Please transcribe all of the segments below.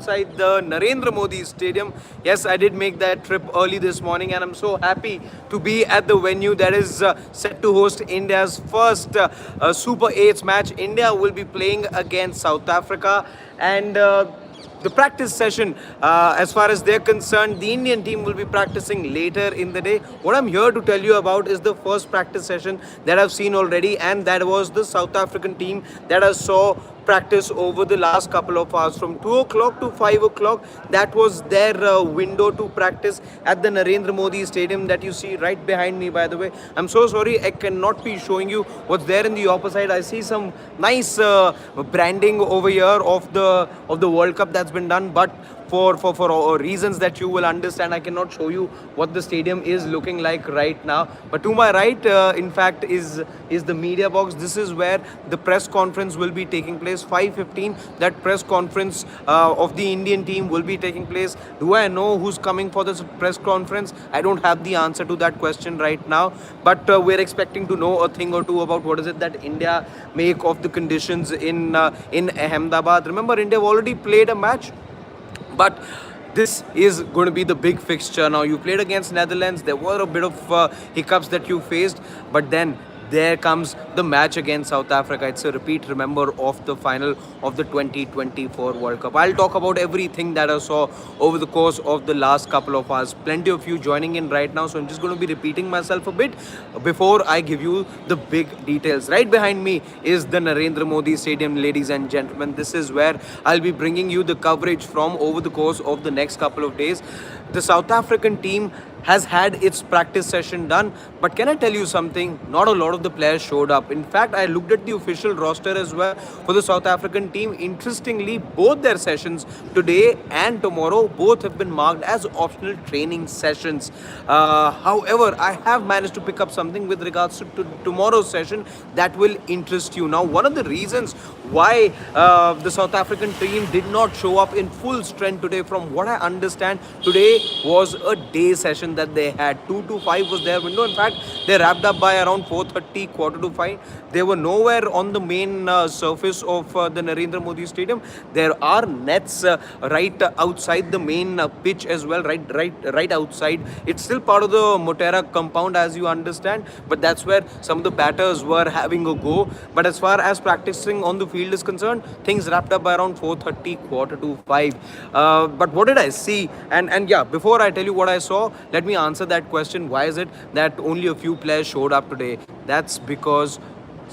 outside the Narendra Modi Stadium. Yes, I did make that trip early this morning, and I'm so happy to be at the venue that is set to host India's first Super 8 match. India will be playing against South Africa, and the practice session, as far as they're concerned, the Indian team will be practicing later in the day. What I'm here to tell you about is the first practice session that I've seen already, and that was the South African team that I saw practice over the last couple of hours from 2 o'clock to 5 o'clock. That was their window to practice at the Narendra Modi Stadium that you see right behind me, by the way. I'm so sorry I cannot be showing you what's there in the opposite. I see some nice branding over here of the World Cup that's been done, but for reasons that you will understand, I cannot show you what the stadium is looking like right now. But to my right, in fact, is the media box. This is where the press conference will be taking place. 5:15, that press conference of the Indian team will be taking place. Do I know who's coming for this press conference? I don't have the answer to that question right now, but we're expecting to know a thing or two about what is it that India make of the conditions in Ahmedabad. Remember, India have already played a match, but this is going to be the big fixture. Now, you played against Netherlands. There were a bit of hiccups that you faced, but then there comes the match against South Africa. It's a repeat, remember, of the final of the 2024 World Cup. I'll talk about everything that I saw over the course of the last couple of hours. Plenty of you joining in right now, so I'm just going to be repeating myself a bit before I give you the big details. Right behind me is the Narendra Modi Stadium, ladies and gentlemen. This is where I'll be bringing you the coverage from over the course of the next couple of days. The South African team has had its practice session done, but can I tell you something? Not a lot of the players showed up. In fact, I looked at the official roster as well for the South African team. Interestingly, both their sessions today and tomorrow both have been marked as optional training sessions. However, I have managed to pick up something with regards to tomorrow's session that will interest you. Now, one of the reasons why the South African team did not show up in full strength today, from what I understand, today was a day session that they had. 2 to 5 was their window. In fact, they wrapped up by around 4:30, quarter to 5. They were nowhere on the main surface of the Narendra Modi Stadium. There are nets right outside the main pitch as well, right outside. It's still part of the Motera compound, as you understand, but that's where some of the batters were having a go. But as far as practicing on the field is concerned, things wrapped up by around 4:30, quarter to 5. But what did I see? And yeah, before I tell you what I saw, let me answer that question. Why is it that only a few players showed up today? That's because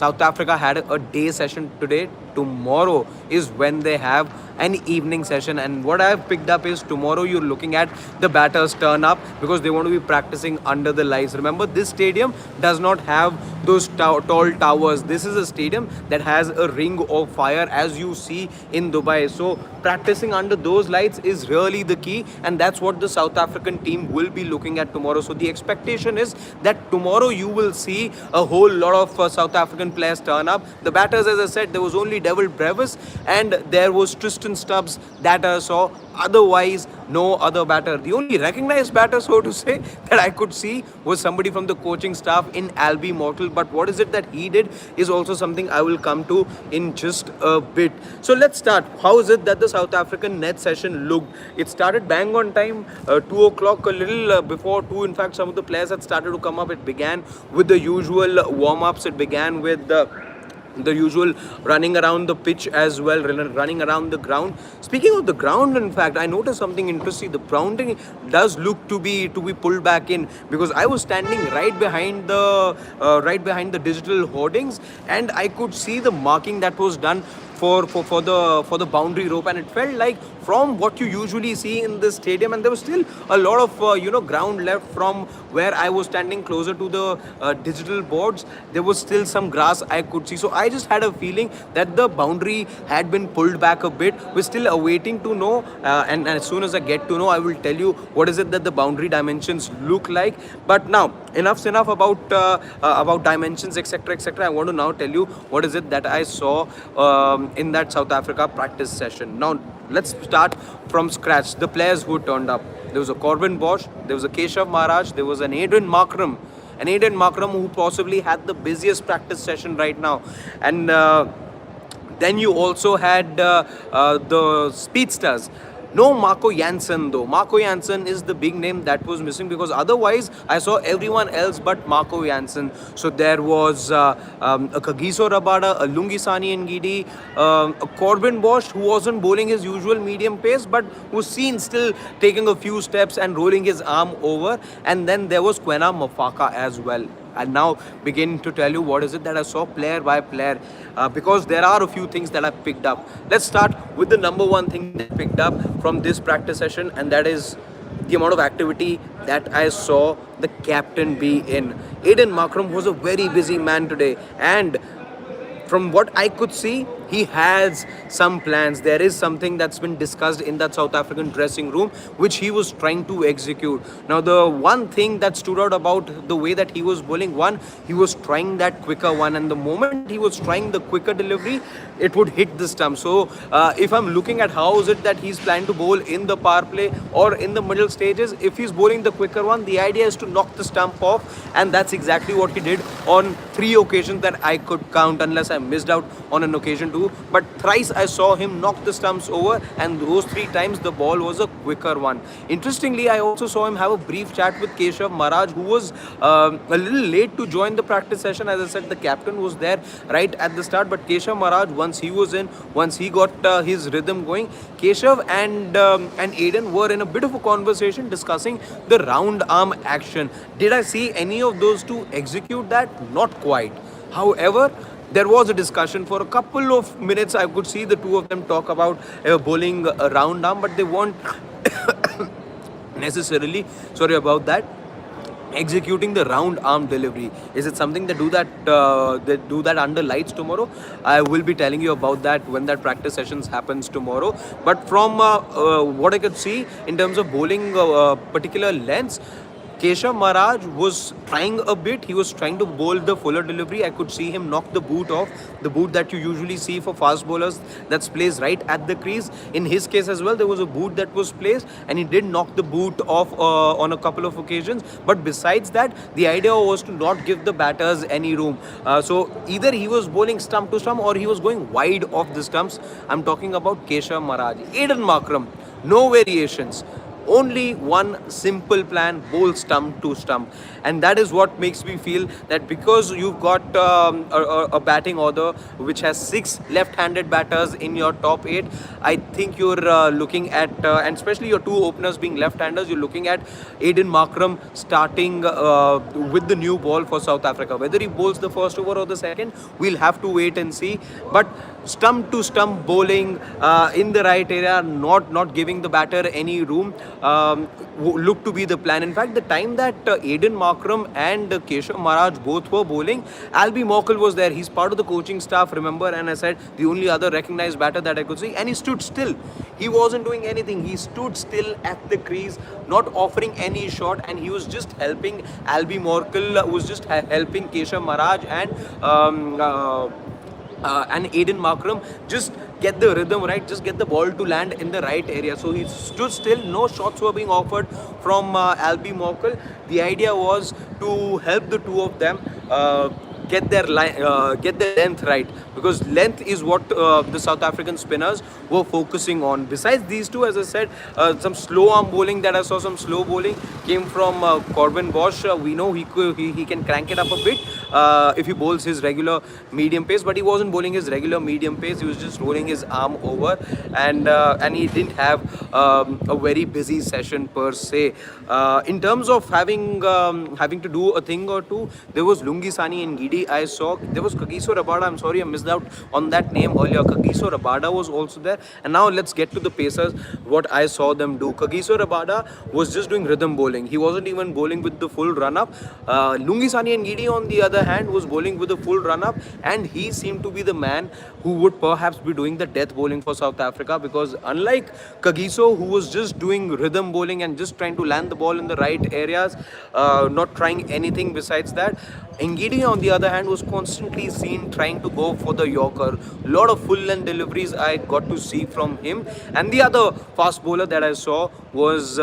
South Africa had a day session today. Tomorrow is when they have an evening session, and what I have picked up is tomorrow you're looking at the batters turn up because they want to be practicing under the lights. Remember, this stadium does not have those tall towers. This is a stadium that has a ring of fire, as you see in Dubai. So practicing under those lights is really the key, and that's what the South African team will be looking at tomorrow. So the expectation is that tomorrow you will see a whole lot of South African players turn up. The batters, as I said, there was only Devil Brevis and there was Tristan Stubbs that I saw. Otherwise, no other batter. The only recognized batter, so to say, that I could see was somebody from the coaching staff in Albie Mortal. But what is it that he did is also something I will come to in just a bit. So let's start. How is it that the South African net session looked? It started bang on time, 2 o'clock, a little before 2. In fact, some of the players had started to come up. It began with the usual warm-ups. It began with the usual running around the pitch as well, running around the ground. Speaking of the ground, in fact, I noticed something interesting. The grounding does look to be pulled back in, because I was standing right behind the digital hoardings, and I could see the marking that was done for the boundary rope, and it felt like from what you usually see in this stadium, and there was still a lot of ground left from where I was standing closer to the digital boards. There was still some grass I could see, so I just had a feeling that the boundary had been pulled back a bit. We're still awaiting to know, and as soon as I get to know, I will tell you what is it that the boundary dimensions look like. But now enough's enough about dimensions, etc., etc. I want to now tell you what is it that I saw in that South Africa practice session. Now let's start from scratch. The players who turned up. There was a Corbin Bosch, there was a Keshav Maharaj, there was an Aiden Markram. An Aiden Markram who possibly had the busiest practice session right now. And then you also had the speedsters. No Marco Jansen though. Marco Jansen is the big name that was missing, because otherwise I saw everyone else but Marco Jansen. So there was a Kagiso Rabada, a Lungisani Ngidi, a Corbin Bosch who wasn't bowling his usual medium pace but was seen still taking a few steps and rolling his arm over. And then there was Quena Mafaka as well. I'll now begin to tell you what is it that I saw player by player, because there are a few things that I picked up. Let's start with the number one thing that I picked up from this practice session, and that is the amount of activity that I saw the captain be in. Aiden Markram was a very busy man today, and from what I could see, he has some plans. There is something that's been discussed in that South African dressing room, which he was trying to execute. Now, the one thing that stood out about the way that he was bowling, one, he was trying that quicker one, and the moment he was trying the quicker delivery, it would hit the stump. So, if I'm looking at how is it that he's planned to bowl in the power play or in the middle stages, if he's bowling the quicker one, the idea is to knock the stump off, and that's exactly what he did on 3 occasions that I could count, unless I missed out on an occasion too. But thrice I saw him knock the stumps over, and those 3 times the ball was a quicker one. Interestingly, I also saw him have a brief chat with Keshav Maharaj, who was a little late to join the practice session. As I said, the captain was there right at the start, but Keshav Maharaj, once he was in, once he got his rhythm going, Keshav and Aiden were in a bit of a conversation discussing the round arm action. Did I see any of those two execute that? Not quite. However, there was a discussion for a couple of minutes. I could see the two of them talk about bowling a round arm, but they weren't necessarily, sorry about that, executing the round arm delivery. Is it something that do that under lights tomorrow? I will be telling you about that when that practice sessions happens tomorrow. But from what I could see in terms of bowling particular lengths, Keshav Maharaj was trying a bit. He was trying to bowl the fuller delivery. I could see him knock the boot off, the boot that you usually see for fast bowlers that's placed right at the crease. In his case as well, there was a boot that was placed, and he did knock the boot off on a couple of occasions. But besides that, the idea was to not give the batters any room. So either he was bowling stump to stump or he was going wide off the stumps. I'm talking about Keshav Maharaj. Aiden Markram, no variations. Only one simple plan: bowl stump to stump. And that is what makes me feel that because you've got a batting order which has 6 left-handed batters in your top 8, I think you're looking at, and especially your 2 openers being left-handers, you're looking at Aiden Markram starting with the new ball for South Africa. Whether he bowls the first over or the second, we'll have to wait and see. But stump to stump bowling in the right area, not giving the batter any room, looked to be the plan. In fact, the time that Aiden Markram and Keshav Maharaj both were bowling, Albie Morkel was there. He's part of the coaching staff, remember, and I said the only other recognized batter that I could see, and he stood still. He wasn't doing anything. He stood still at the crease, not offering any shot, and he was just helping Albie Morkel, was just helping Keshav Maharaj and Aiden Markram just get the rhythm right, just get the ball to land in the right area. So he stood still, no shots were being offered from Albie Morkel. The idea was to help the two of them get their length right, because length is what the South African spinners were focusing on. Besides these two, as I said, some slow arm bowling that I saw, some slow bowling came from Corbin Bosch. We know he can crank it up a bit if he bowls his regular medium pace, but he wasn't bowling his regular medium pace. He was just rolling his arm over, and he didn't have a very busy session per se. In terms of having to do a thing or two, there was Lungisani and Gidi. I saw there was Kagiso Rabada. I'm sorry I missed out on that name earlier. Kagiso Rabada was also there. And now let's get to the pacers, what I saw them do. Kagiso Rabada was just doing rhythm bowling. He wasn't even bowling with the full run-up. Lungisani and Gidi, on the other hand, was bowling with the full run-up, and he seemed to be the man who would perhaps be doing the death bowling for South Africa, because unlike Kagiso, who was just doing rhythm bowling and just trying to land the ball in the right areas, not trying anything besides that, Ngidi, on the other hand, was constantly seen trying to go for the Yorker. A lot of full length deliveries I got to see from him. And the other fast bowler that I saw was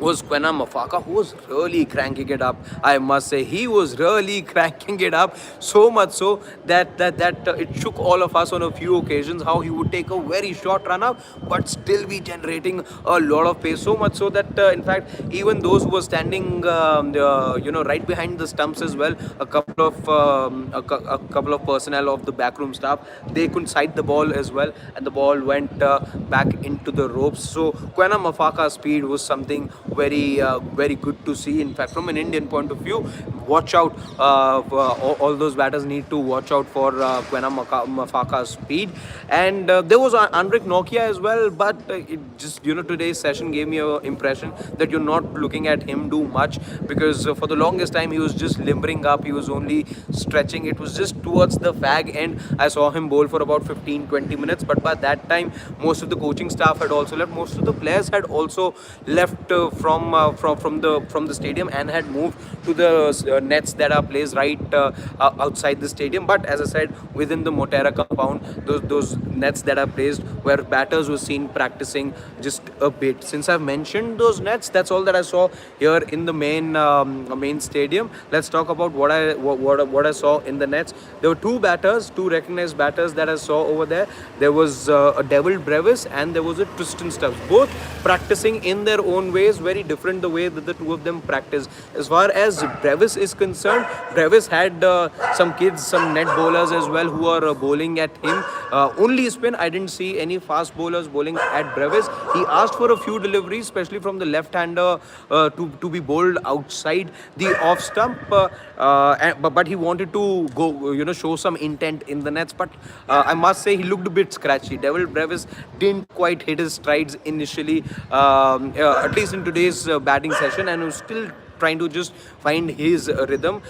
was Quena Mafaka, who was really cranking it up. I must say, he was really cranking it up, so much so that it shook all of us on a few occasions. How he would take a very short run up, but still be generating a lot of pace. So much so that in fact, even those who were standing, right behind the stumps as well, a couple of personnel of the backroom staff, they couldn't sight the ball as well, and the ball went back into the ropes. So Quena Mafaka's speed was something very good to see. In fact, from an Indian point of view, watch out. All those batters need to watch out for Quena Mafaka's speed. And there was Andrik Nokia as well, but it just, today's session gave me an impression that you're not looking at him do much, because for the longest time he was just limbering up, he was only stretching. It was just towards the fag end. I saw him bowl for about 15-20 minutes, but by that time most of the coaching staff had also left, most of the players had also left from the stadium and had moved to the nets that are placed right outside the stadium. But as I said, within the Motera compound, those nets that are placed where batters were seen practicing just a bit. Since I've mentioned those nets, that's all that I saw here in the main stadium. Let's talk about what I saw in the nets. There were two recognized batters that I saw over there. There was a Devil Brevis and there was a Tristan Stubbs, both practicing in their own ways, very different the way that the two of them practice. As far as Brevis is concerned, Brevis had some kids, some net bowlers as well, who are bowling at him. Only spin. I didn't see any fast bowlers bowling at Brevis. He asked for a few deliveries, especially from the left-hander, to be bowled outside the off stump. But he wanted to go, show some intent in the nets. But I must say, he looked a bit scratchy. Devil Brevis didn't quite hit his strides initially, at least in today's batting session, and was still trying to just find his rhythm.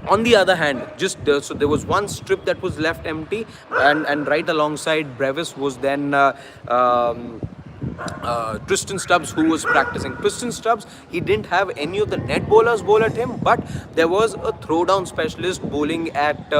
On the other hand, so there was one strip that was left empty, and right alongside Brevis was then Tristan Stubbs, who was practicing. Tristan Stubbs, he didn't have any of the net bowlers bowl at him, but there was a throwdown specialist bowling at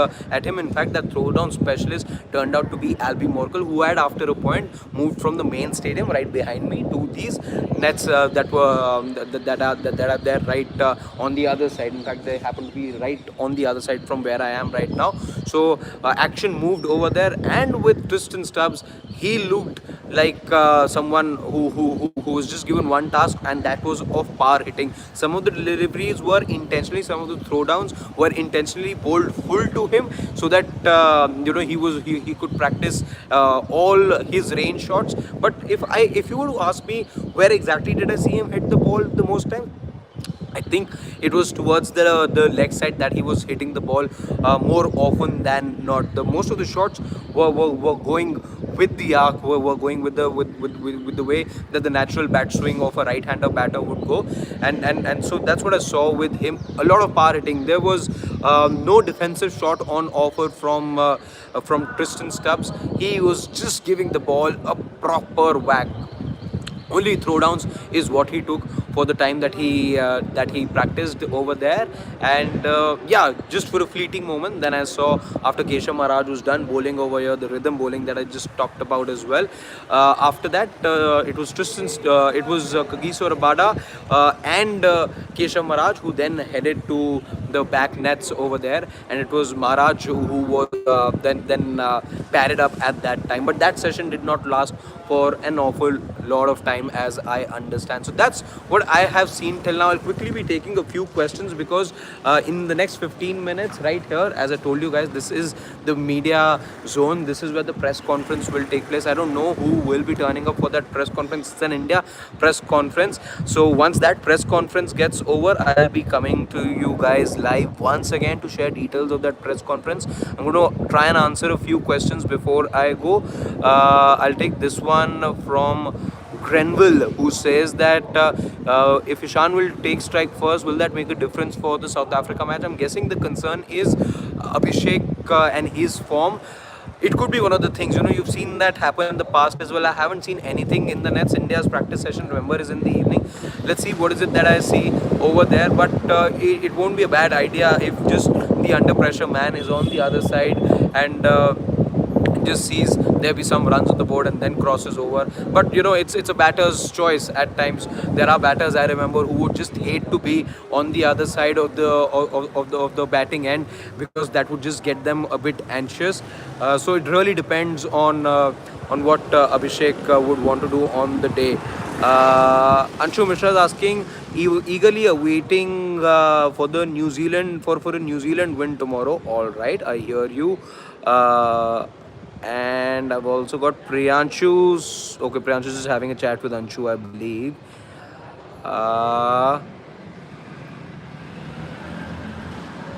him. In fact, that throwdown specialist turned out to be Albie Morkel, who had after a point moved from the main stadium right behind me to these nets that are there right on the other side. In fact, they happen to be right on the other side from where I am right now. So action moved over there, and with Tristan Stubbs, he looked like someone who was just given one task, and that was of power hitting. Some of the deliveries were intentionally, some of the throwdowns were intentionally bowled full to him, so that he could practice all his range shots. But if you were to ask me where exactly did I see him hit the ball the most time, I think it was towards the leg side that he was hitting the ball more often than not. The most of the shots were going with the arc, were going with the way that the natural bat swing of a right-hander batter would go, and so that's what I saw with him. A lot of power hitting. There was no defensive shot on offer from Tristan Stubbs. He was just giving the ball a proper whack. Only throwdowns is what he took for the time that he practiced over there. And just for a fleeting moment, then I saw, after Keshav Maharaj was done bowling over here, the rhythm bowling that I just talked about as well, after that it was Kagiso Rabada and Keshav Maharaj, who then headed to the back nets over there, and it was Maharaj who was then padded up at that time. But that session did not last for an awful lot of time, as I understand. So that's what I have seen till now. I'll quickly be taking a few questions, because in the next 15 minutes right here, as I told you guys, this is the media zone. This is where the press conference will take place. I don't know who will be turning up for that press conference. It's an India press conference. So once that press conference gets over, I'll be coming to you guys live once again to share details of that press conference. I'm going to try and answer a few questions before I go. I'll take this one from Grenville, who says that if Ishan will take strike first, will that make a difference for the South Africa match? I'm guessing the concern is Abhishek and his form. It could be one of the things. You've seen that happen in the past as well. I haven't seen anything in the nets. India's practice session, remember, is in the evening. Let's see what is it that I see over there. But it won't be a bad idea if just the under pressure man is on the other side, and just sees there be some runs on the board and then crosses over. But it's a batter's choice at times. There are batters I remember who would just hate to be on the other side of the batting end, because that would just get them a bit anxious. So it really depends on what Abhishek would want to do on the day. Anshu Mishra is asking, eagerly awaiting for the New Zealand for a New Zealand win tomorrow. All right, I hear you. And I've also got Priyanshu's. Okay, Priyanshu's is having a chat with Anshu, I believe. Uh,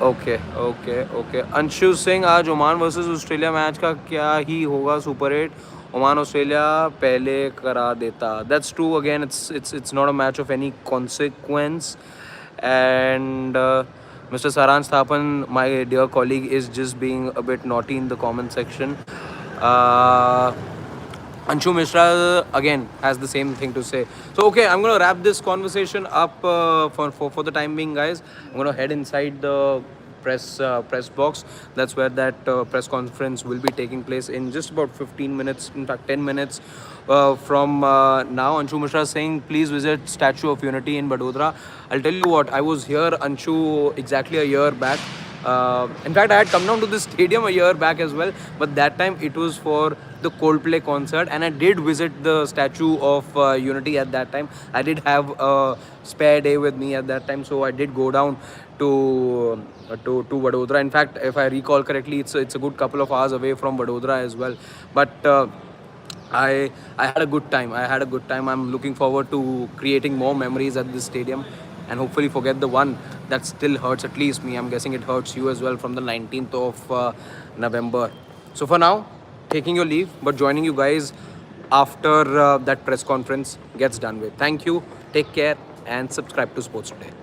okay Anshu Singh, आज Oman versus Australia match का क्या ही होगा super 8? Oman Australia पहले करा देता. That's true. Again it's not a match of any consequence. And Mr. Saransh Thapan, my dear colleague, is just being a bit naughty in the comment section. Anshu Mishra again has the same thing to say. So okay, I'm gonna wrap this conversation up for the time being, guys. I'm gonna head inside the press box. That's where that press conference will be taking place in just about 15 minutes, in fact 10 minutes from now. Anshu Mishra is saying, please visit Statue of Unity in Vadodara. I'll tell you what, I was here, Anshu, exactly a year back. In fact, I had come down to this stadium a year back as well, but that time it was for the Coldplay concert, and I did visit the Statue of Unity at that time. I did have a spare day with me at that time, so I did go down to Vadodara. In fact, if I recall correctly, it's a good couple of hours away from Vadodara as well. But I had a good time. I'm looking forward to creating more memories at this stadium, and hopefully forget the one that still hurts, at least me. I'm guessing it hurts you as well, from the 19th of November. So for now, taking your leave, but joining you guys after that press conference gets done with. Thank you, take care, and subscribe to Sports Today.